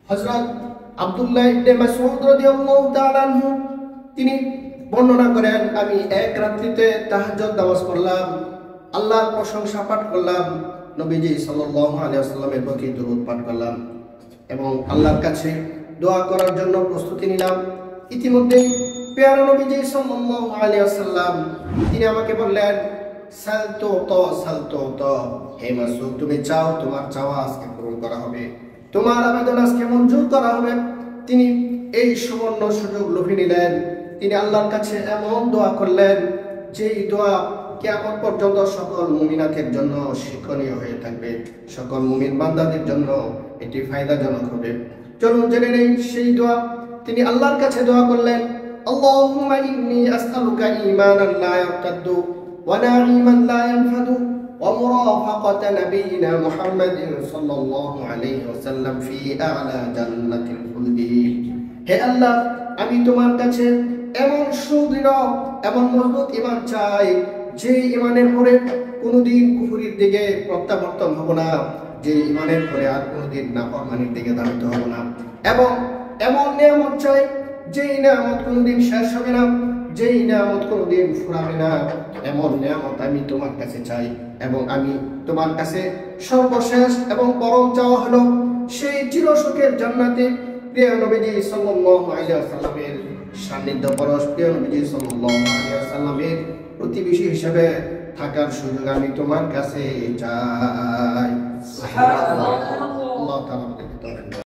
হযরত আব্দুল্লাহ ইবনে মাসউদ রাদিয়াল্লাহু তাআলা আনহু তিনি বর্ণনা করেন, আমি এক রাত্রিতে তাহাজ্জুদ নামাজ পড়লাম, আল্লাহর প্রশংসা পাঠ করলাম, নবীজি সাল্লাল্লাহু আলাইহি ওয়াসাল্লামের প্রতি দরুদ পাঠ করলাম এবং আল্লাহর কাছে দোয়া করার জন্য প্রস্তুতি নিলাম। ইতিমধ্যে প্যারা নবীজি সাল্লাল্লাহু আলাইহি ওয়াসাল্লাম তিনি আমাকে বললেন, সালতো তো হে মাসউদ, তুমি চাও, তোমার চাওয়া আজকে পূরণ করা হবে, তোমার আবেদন আজকে মঞ্জুর করা হবে। তিনি এই সুবর্ণ সুযোগ লুফে নিলেন। তিনি আল্লাহর কাছে এমন দোয়া করলেন যেই দোয়া কিয়ামত পর্যন্ত সকল মুমিনাতের জন্য শিক্ষণীয় হয়ে থাকবে, সকল মুমিন বান্দাদের জন্য এটি ফায়দাজনক হবে। চলুন জেনে নেই সেই দোয়া। তিনি আল্লাহর কাছে দোয়া করলেন, আল্লাহুম্মা ইন্নী আসআলুকা ঈমানান লা ইয়ারতাদ্দু ওয়া নাঈমান লা ইয়ানফাদু ওয়া মুরাফাকাতা নাবিয়িনা মুহাম্মাদিন সাল্লাল্লাহু আলাইহি ওয়াসাল্লাম ফি আ'লা জান্নাতিল খুলদি। হে আল্লাহ, আমি তোমার কাছে এমন সুদৃঢ় এমন মজবুত ঈমান চাই, যে ঈমানের পরে কোনোদিন কুফরির দিকে প্রত্যাবর্তন হব না, যে ঈমানের পরে আর কোনোদিন নাফরমানির দিকে ধাবিত হব না, এবং এমন নিয়ামত চাই যেই নিয়ামত কোনোদিন শেষ হবে না, যেই নিয়ামত কোনোদিন ফুরাবে না। এমন নিয়ামত আমি তোমার কাছে চাই, এবং আমি তোমার কাছে সর্বশেষ এবং পরম চাওয়া হলো সেই চিরসুখের জান্নাতে প্রিয় নবীজি সাল্লাল্লাহু আলাইহি ওয়াসাল্লামের সান্নিধ্য পরশ, প্রিয় নবীজি সাল্লাল্লাহু আলাইহি ওয়াসাল্লামের প্রতিবেশী হিসেবে থাকার সুযোগ আমি তোমার কাছে চাই। সুবহানাল্লাহ। আল্লাহ তাআলা